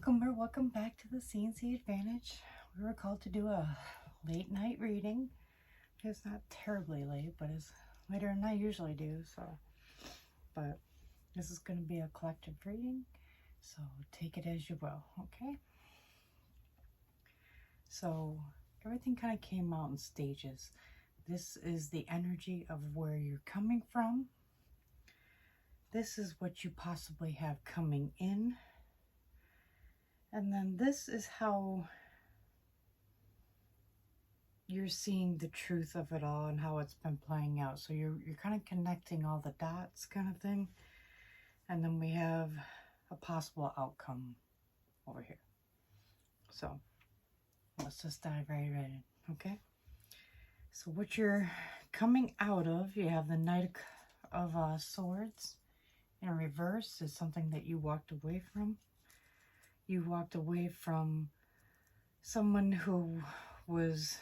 Welcome back to the CNC Advantage. We were called to do a late night reading. It's not terribly late, but it's later than I usually do. But this is going to be a collective reading, so take it as you will, okay? So everything kind of came out in stages. This is the energy of where you're coming from. This is what you possibly have coming in. And then this is how you're seeing the truth of it all and how it's been playing out. So you're kind of connecting all the dots kind of thing. And then we have a possible outcome over here. So let's just dive right in, okay? So what you're coming out of, you have the Knight of Swords in reverse is something that you walked away from. You walked away from someone who was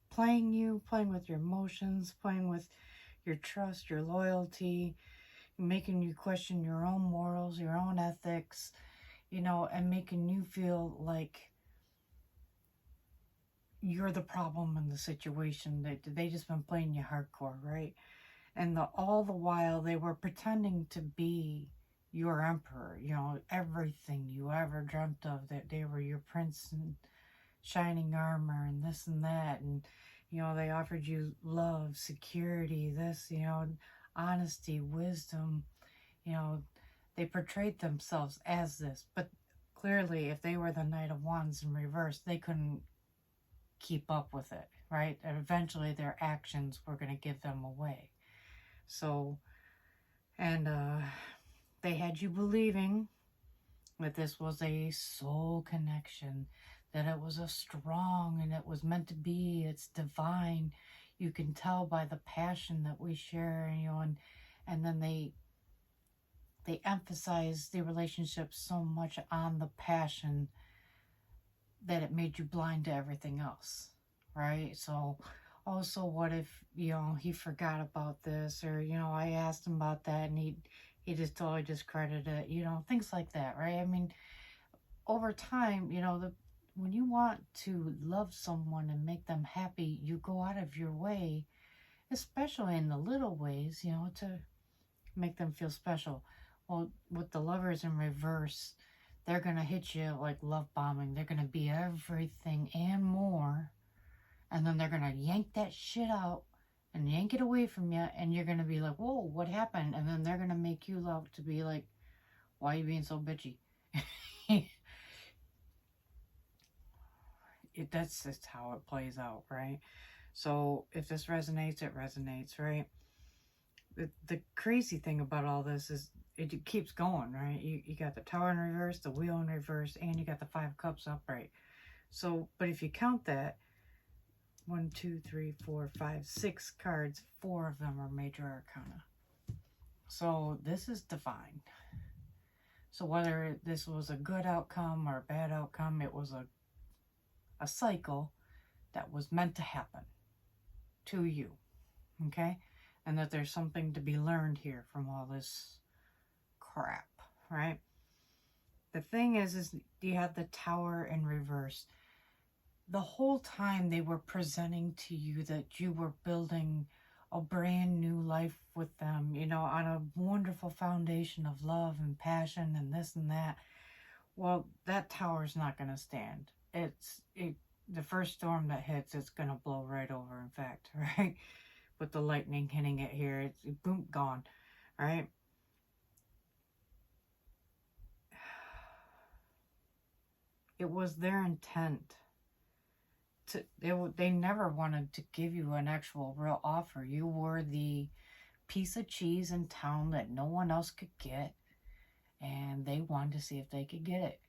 playing with your emotions, playing with your trust, your loyalty, making you question your own morals, your own ethics, and making you feel like you're the problem in the situation. They just been playing you hardcore, right? And all the while they were pretending to be your emperor, everything you ever dreamt of, that they were your prince in shining armor and this and that, and they offered you love, security, this, honesty, wisdom. They portrayed themselves as this, but clearly if they were the Knight of Wands in reverse, they couldn't keep up with it, right? And eventually their actions were going to give them away. So, and they had you believing that this was a soul connection, that it was a strong, and it was meant to be, it's divine. You can tell by the passion that we share, and then they emphasize the relationship so much on the passion that it made you blind to everything else, right? So also, what if, he forgot about this, or, I asked him about that and he just totally discredited it, things like that, right? I mean, over time, when you want to love someone and make them happy, you go out of your way, especially in the little ways, to make them feel special. Well, with the Lovers in reverse, they're going to hit you like love bombing. They're going to be everything and more. And then they're going to yank that shit out and yank it away from you. And you're going to be like, whoa, what happened? And then they're going to make you love to be like, why are you being so bitchy? That's just how it plays out, right? So if this resonates, it resonates, right? The crazy thing about all this is it keeps going, right? You got the Tower in reverse, the Wheel in reverse, and you got the Five of Cups upright. So, but if you count that, 1, 2, 3, 4, 5, 6 cards, 4 of them are major arcana. So this is divine. So whether this was a good outcome or a bad outcome, it was a cycle that was meant to happen to you, okay? And that there's something to be learned here from all this crap, right? The thing is you have the Tower in reverse. The whole time they were presenting to you that you were building a brand new life with them, on a wonderful foundation of love and passion and this and that. Well, that tower's not going to stand. The first storm that hits, it's going to blow right over, in fact, right? With the lightning hitting it here, it's boom, gone, right? It was their intent. They never wanted to give you an actual real offer. You were the piece of cheese in town that no one else could get, and they wanted to see if they could get it.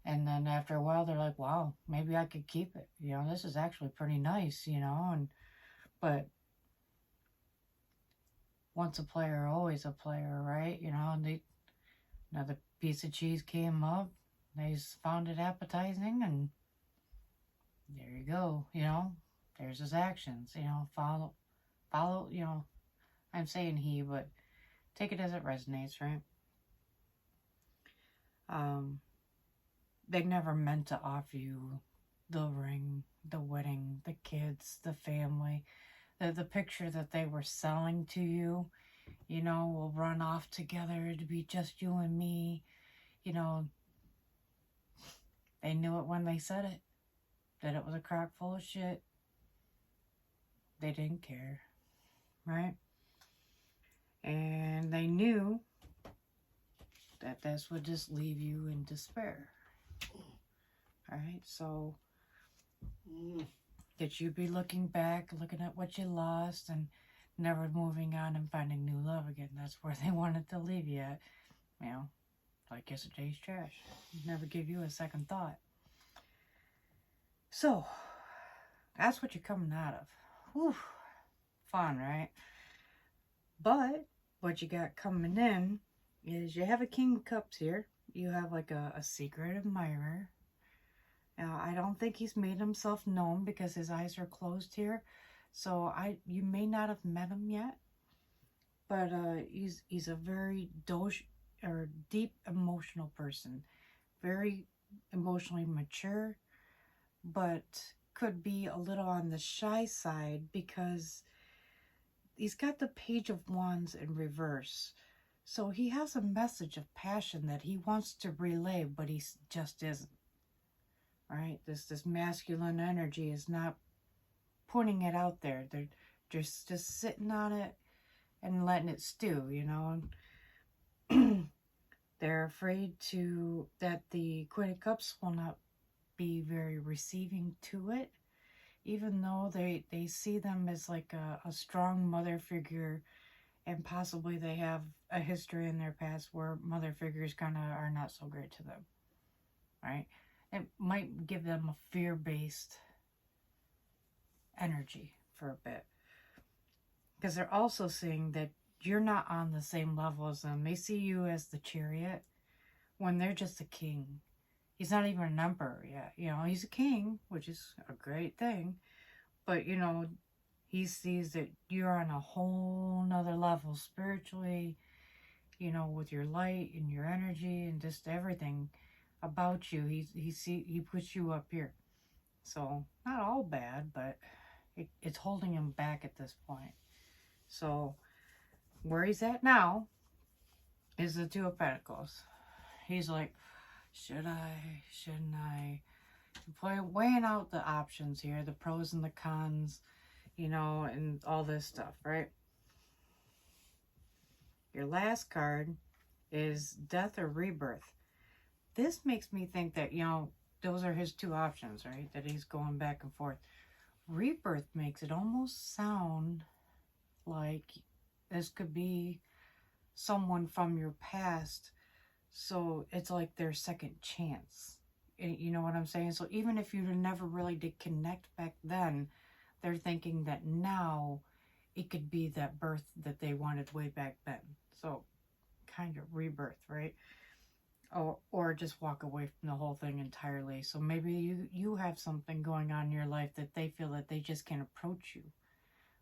And then after a while, they're like, wow, maybe I could keep it. This is actually pretty nice, but once a player, always a player, right? And another piece of cheese came up. They just found it appetizing, and there you go, there's his actions, follow, I'm saying he, but take it as it resonates, right? they never meant to offer you the ring, the wedding, the kids, the family, the picture that they were selling to you. You know, we'll run off together to be just you and me. You know, they knew it when they said it, that it was a crock full of shit. They didn't care, right? And they knew that this would just leave you in despair. All right, so that you'd be looking back, looking at what you lost, and never moving on and finding new love again. That's where they wanted to leave you at. You know, like yesterday's trash. Never give you a second thought. So, that's what you're coming out of. Whew. Fun, right? But what you got coming in is you have a King of Cups here. You have like a secret admirer. Now, I don't think he's made himself known because his eyes are closed here. So you may not have met him yet. But he's a very deep emotional person. Very emotionally mature. But could be a little on the shy side because he's got the Page of Wands in reverse. So he has a message of passion that he wants to relay, but he just isn't. Right? This masculine energy is not putting it out there. They're just sitting on it and letting it stew, you know. They're afraid that the Queen of Cups will not be very receiving to it, even though they see them as like a strong mother figure, and possibly they have a history in their past where mother figures kind of are not so great to them, right? It might give them a fear-based energy for a bit. Because they're also seeing that you're not on the same level as them. They see you as the Chariot when they're just a king. He's not even an emperor yet. You know, he's a king, which is a great thing. But, you know, he sees that you're on a whole nother level spiritually, you know, with your light and your energy and just everything about you. He puts you up here. So, not all bad, but it's holding him back at this point. So, where he's at now is the Two of Pentacles. He's like, should I? Shouldn't I? Weighing out the options here, the pros and the cons, you know, and all this stuff, right? Your last card is Death or Rebirth. This makes me think that, you know, those are his two options, right? That he's going back and forth. Rebirth makes it almost sound like this could be someone from your past. So it's like their second chance. You know what I'm saying? So even if you never really did connect back then, they're thinking that now it could be that birth that they wanted way back then. So kind of rebirth, right? Or just walk away from the whole thing entirely. So maybe you have something going on in your life that they feel that they just can't approach you.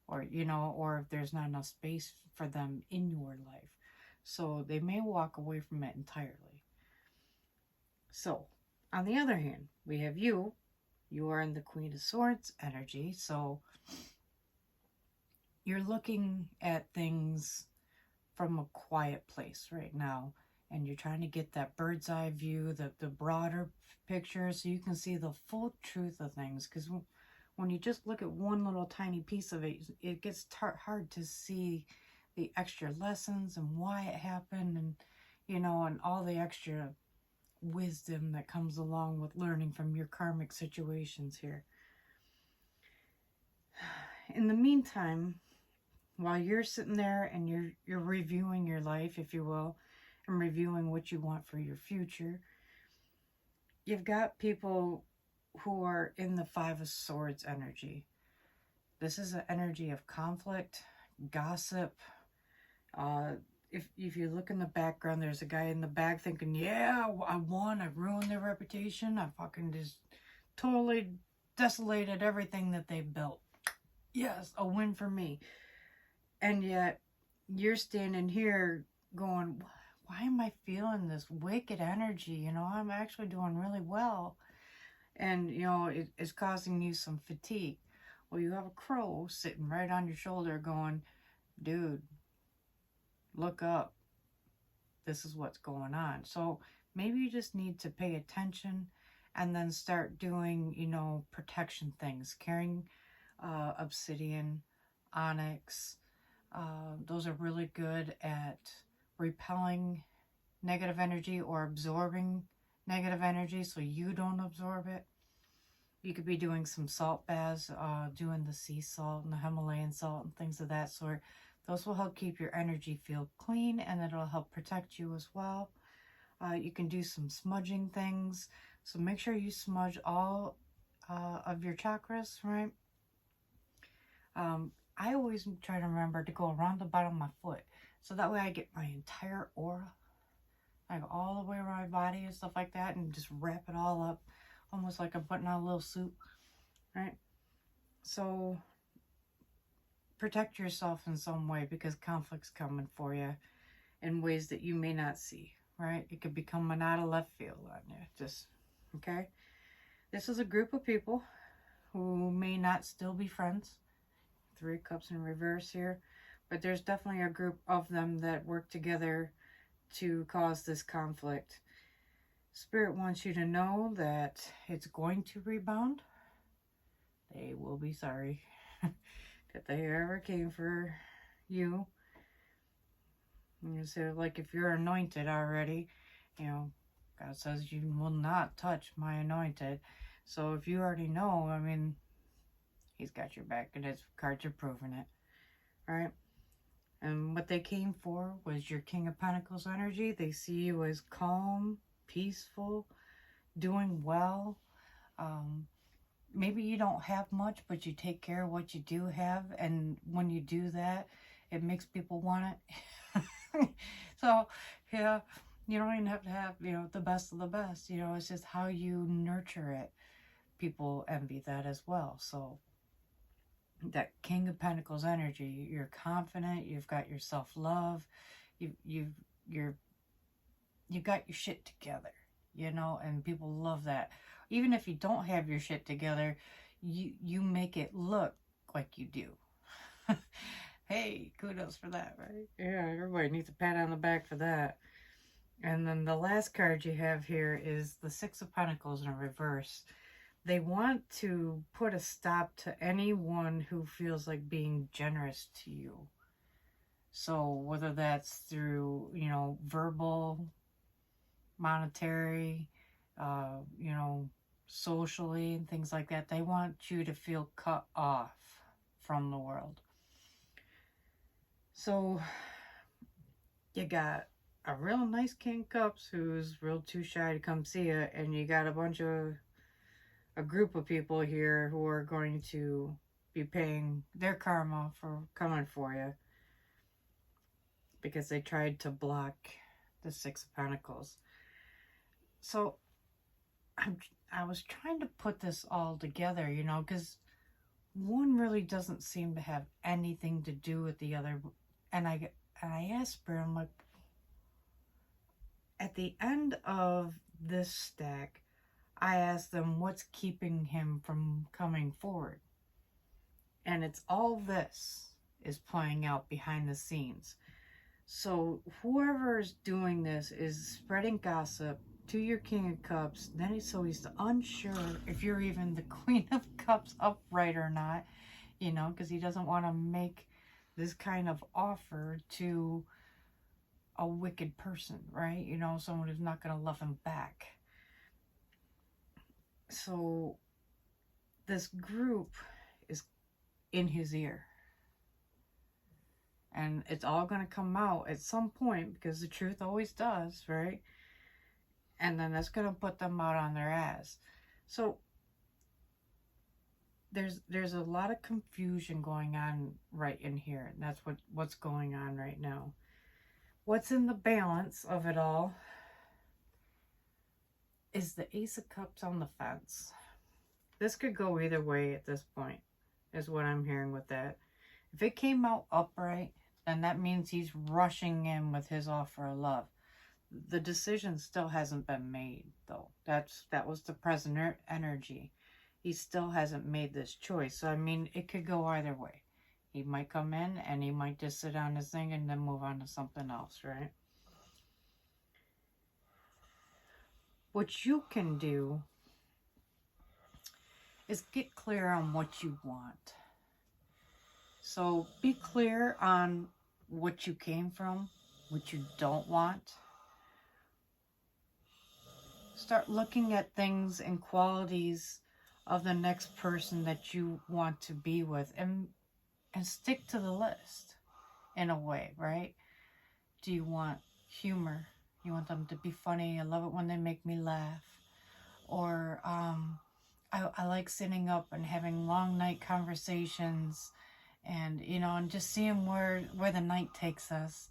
Or, you know, or if there's not enough space for them in your life. So they may walk away from it entirely. So, on the other hand, we have you. You are in the Queen of Swords energy. So, you're looking at things from a quiet place right now. And you're trying to get that bird's eye view, the broader picture, so you can see the full truth of things. Because when you just look at one little tiny piece of it, it gets hard to see the extra lessons and why it happened, and, you know, and all the extra wisdom that comes along with learning from your karmic situations here. In the meantime, while you're sitting there and you're reviewing your life, if you will, and reviewing what you want for your future, you've got people who are in the Five of Swords energy. This is an energy of conflict, gossip. If you look in the background, there's a guy in the back thinking, yeah, I won, I ruined their reputation, I fucking just totally desolated everything that they built. Yes, a win for me. And yet, you're standing here going, why am I feeling this wicked energy? You know, I'm actually doing really well. And, you know, it's causing you some fatigue. Well, you have a crow sitting right on your shoulder going, dude, look up. This is what's going on. So maybe you just need to pay attention and then start doing, you know, protection things, carrying obsidian, onyx. Those are really good at repelling negative energy or absorbing negative energy so you don't absorb it. You could be doing some salt baths, doing the sea salt and the Himalayan salt and things of that sort. Those will help keep your energy field clean, and it'll help protect you as well. You can do some smudging things. So make sure you smudge all of your chakras, right? I always try to remember to go around the bottom of my foot. So that way I get my entire aura, like all the way around my body and stuff like that, and just wrap it all up, almost like I'm putting on a little soup, right? So protect yourself in some way, because conflict's coming for you in ways that you may not see, right? It could be coming out of left field on you, just, okay? This is a group of people who may not still be friends. 3 cups in reverse here, but there's definitely a group of them that work together to cause this conflict. Spirit wants you to know that it's going to rebound. They will be sorry that they ever came for you. So, like, if you're anointed already, you know, God says you will not touch my anointed. So if you already know, I mean, He's got your back, and his cards are proving it. Alright? And what they came for was your King of Pentacles energy. They see you as calm, peaceful, doing well. Maybe you don't have much, but you take care of what you do have. And when you do that, it makes people want it. So, yeah, you don't even have to have, you know, the best of the best. You know, it's just how you nurture it. People envy that as well. So, that King of Pentacles energy, you're confident, you've got your self-love, you've got your shit together, you know, and people love that. Even if you don't have your shit together, you make it look like you do. Hey, kudos for that, right? Yeah, everybody needs a pat on the back for that. And then the last card you have here is the 6 of Pentacles in reverse. They want to put a stop to anyone who feels like being generous to you. So whether that's through, you know, verbal, monetary, you know, socially and things like that, they want you to feel cut off from the world. So you got a real nice King of Cups who's real too shy to come see you, and you got a group of people here who are going to be paying their karma for coming for you, because they tried to block the 6 of Pentacles. So I was trying to put this all together, you know, because one really doesn't seem to have anything to do with the other. And I asked Spirit, I'm like, at the end of this stack, I asked them what's keeping him from coming forward. And it's all this is playing out behind the scenes. So whoever is doing this is spreading gossip to your King of Cups. Then he's unsure if you're even the Queen of Cups upright or not, you know, because he doesn't want to make this kind of offer to a wicked person, right? You know, someone who's not going to love him back. So this group is in his ear. And it's all going to come out at some point, because the truth always does, right? And then that's going to put them out on their ass. So there's a lot of confusion going on right in here. And that's what's going on right now. What's in the balance of it all is the Ace of Cups on the fence. This could go either way at this point, is what I'm hearing with that. If it came out upright, then that means he's rushing in with his offer of love. the decision still hasn't been made, though. That was the present energy. He still hasn't made this choice. So I mean, it could go either way. He might come in and he might just sit on his thing and then move on to something else, right? What you can do is get clear on what you want. So be clear on what you came from, what you don't want. Start looking at things and qualities of the next person that you want to be with, and stick to the list in a way, right? Do you want humor? You want them to be funny? I love it when they make me laugh. Or I like sitting up and having long night conversations, and and just seeing where the night takes us.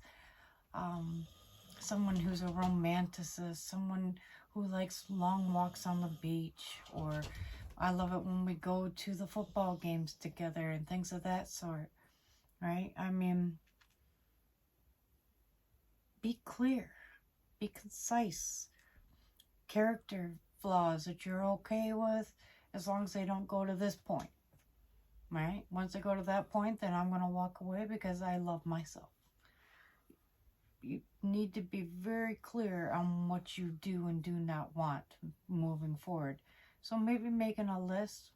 Someone who's a romanticist, someone who likes long walks on the beach, or I love it when we go to the football games together and things of that sort, right? I mean, be clear, be concise. Character flaws that you're okay with, as long as they don't go to this point, right? Once they go to that point, then I'm going to walk away because I love myself. You need to be very clear on what you do and do not want moving forward. So maybe making a list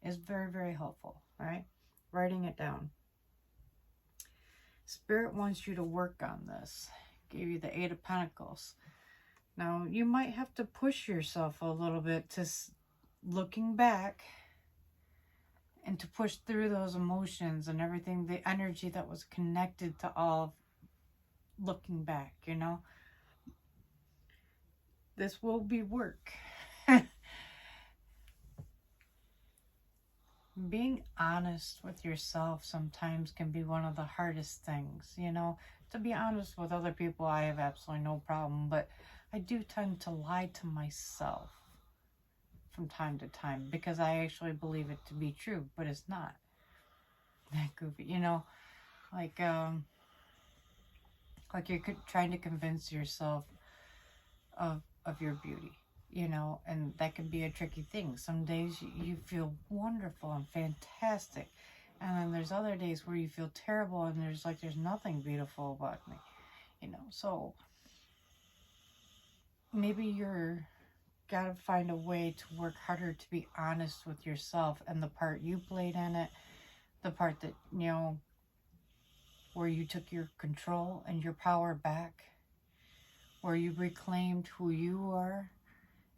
is very, very helpful, right? Writing it down. Spirit wants you to work on this. Gave you the 8 of Pentacles. Now, you might have to push yourself a little bit to looking back and to push through those emotions and everything, the energy that was connected to all looking back, This will be work. Being honest with yourself sometimes can be one of the hardest things, To be honest with other people, I have absolutely no problem, but I do tend to lie to myself from time to time because I actually believe it to be true, but it's not. That goofy, like you're trying to convince yourself of your beauty, and that can be a tricky thing. Some days you feel wonderful and fantastic, and then there's other days where you feel terrible and there's nothing beautiful about me, so maybe you're gotta find a way to work harder to be honest with yourself and the part you played in it, the part that where you took your control and your power back, where you reclaimed who you are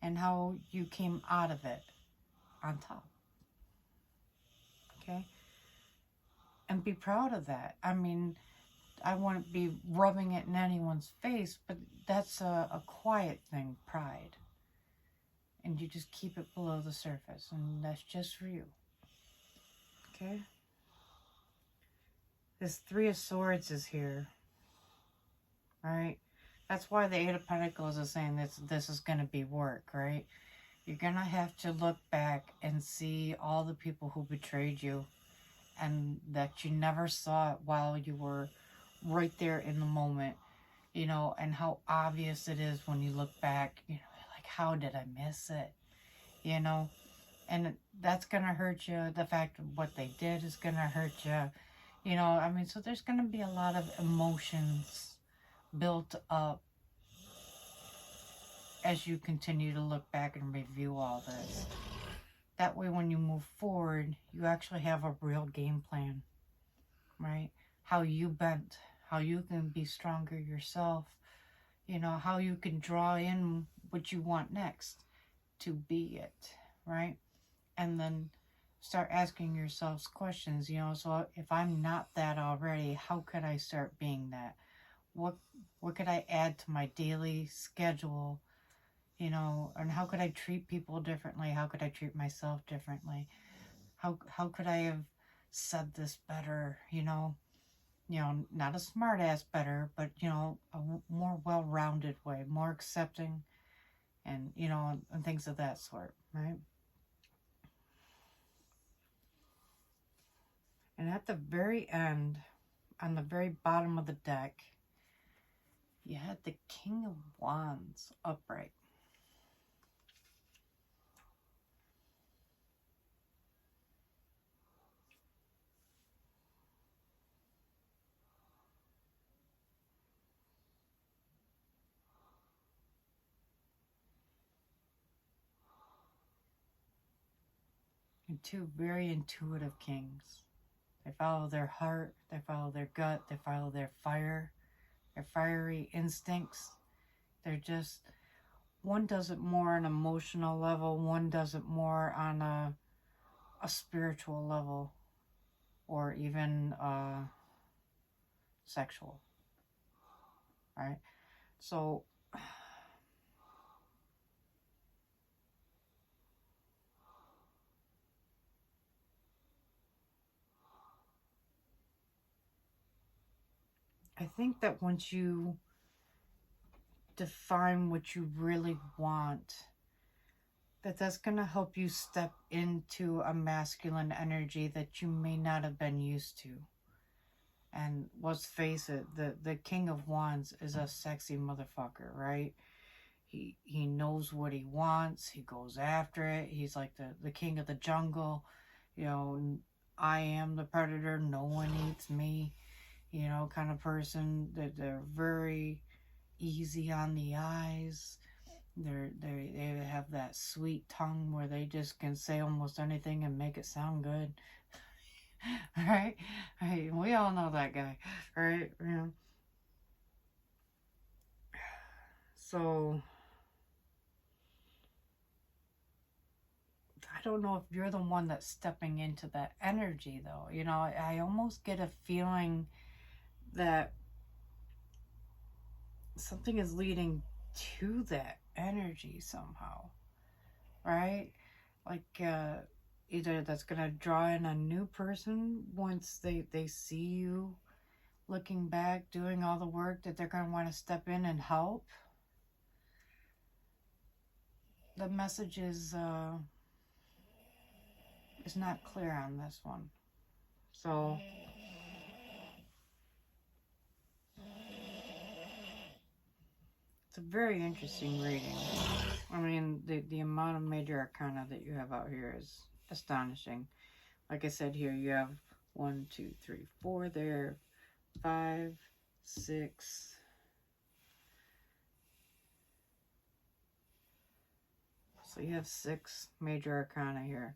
and how you came out of it on top. Okay? And be proud of that. I mean, I wouldn't be rubbing it in anyone's face, but that's a quiet thing, pride. And you just keep it below the surface, and that's just for you. Okay? This 3 of Swords is here. Alright? That's why the 8 of Pentacles is saying this is going to be work, right? You're going to have to look back and see all the people who betrayed you and that you never saw it while you were right there in the moment, and how obvious it is when you look back, like, how did I miss it, and that's going to hurt you. The fact of what they did is going to hurt you, so there's going to be a lot of emotions built up as you continue to look back and review all this. That way, when you move forward, you actually have a real game plan, right? How you bent, how you can be stronger yourself, how you can draw in what you want next to be it, right? And then start asking yourselves questions, so if I'm not that already, how could I start being that? What could I add to my daily schedule, and how could I treat people differently? How could I treat myself differently? How could I have said this better, not a smart ass better, but, a more well-rounded way, more accepting, and, and things of that sort, right? And at the very end, on the very bottom of the deck, You had the King of Wands upright. And two very intuitive kings. They follow their heart, they follow their gut, they follow their fire, their fiery instincts. They're just, one does it more on an emotional level, one does it more on a spiritual level, or even sexual, right? So I think that once you define what you really want, that's going to help you step into a masculine energy that you may not have been used to. And let's face it, the King of Wands is a sexy motherfucker, right? He knows what he wants. He goes after it. He's like the king of the jungle. You know, I am the predator. No one eats me. You know, kind of person. That they're very easy on the eyes. They have that sweet tongue where they just can say almost anything and make it sound good. Right? Right? We all know that guy, right? Yeah. So I don't know if you're the one that's stepping into that energy, though. You know, I almost get a feeling that something is leading to that energy somehow, right? Like, either that's going to draw in a new person once they see you looking back, doing all the work, that they're going to want to step in and help. The message is not clear on this one. So it's a very interesting reading. I mean, the amount of major arcana that you have out here is astonishing. Like I said, here you have 1, 2, 3, 4 there, 5, 6. So you have 6 major arcana here.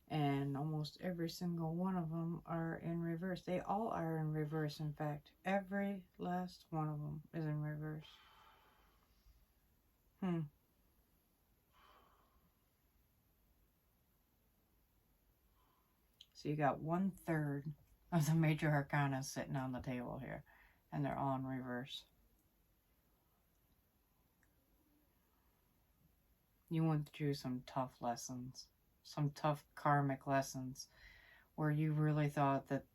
And almost every single one of them are in reverse. They all are in reverse, in fact. Every last one of them is in reverse. So you got 1/3 of the major arcana sitting on the table here. And they're all in reverse. You went through some tough lessons. Some tough karmic lessons. Where you really thought that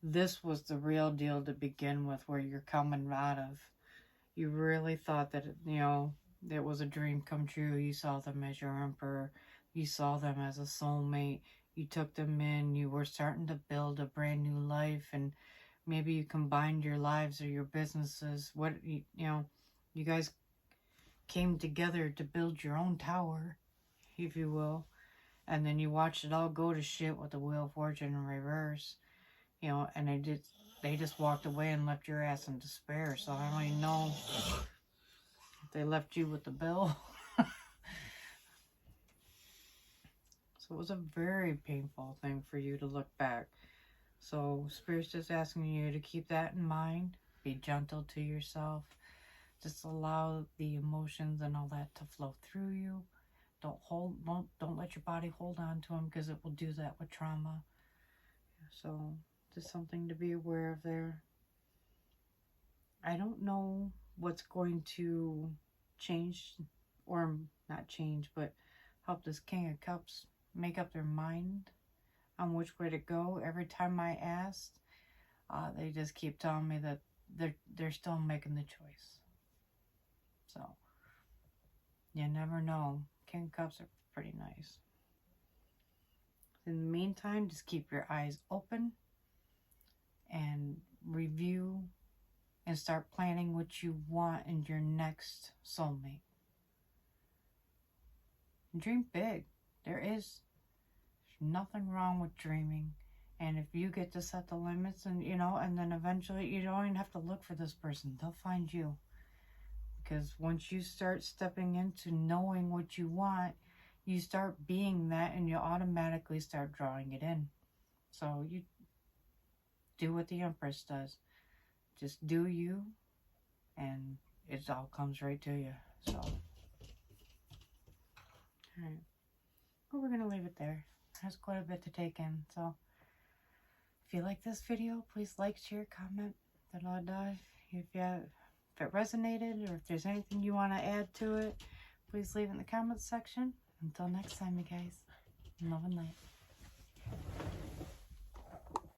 this was the real deal to begin with, where you're coming out of. You really thought that, you know, it was a dream come true. You saw them as your emperor. You saw them as a soulmate. You took them in. You were starting to build a brand new life, and maybe you combined your lives or your businesses. You know, you guys came together to build your own tower, if you will. And then you watched it all go to shit with the Wheel of Fortune in reverse. You know, and they just walked away and left your ass in despair. So I don't even know if they left you with the bill. So it was a very painful thing for you to look back. So Spirit's just asking you to keep that in mind. Be gentle to yourself. Just allow the emotions and all that to flow through you. Don't let your body hold on to them, because it will do that with trauma. So just something to be aware of there. I don't know what's going to change, or not change, but help this King of Cups make up their mind on which way to go. Every time I asked, they just keep telling me that they're still making the choice. So you never know. King of Cups are pretty nice. In the meantime, just keep your eyes open. and review and start planning what you want in your next soulmate. Dream big. There's nothing wrong with dreaming. And if you get to set the limits and, and then eventually you don't even have to look for this person. They'll find you. Because once you start stepping into knowing what you want, you start being that and you automatically start drawing it in. So you do what the Empress does. Just do you and it all comes right to you. So, alright. Well, we're going to leave it there. There's quite a bit to take in. So, if you like this video, please like, share, comment. If it resonated or if there's anything you want to add to it, please leave it in the comments section. Until next time, you guys. Love and light.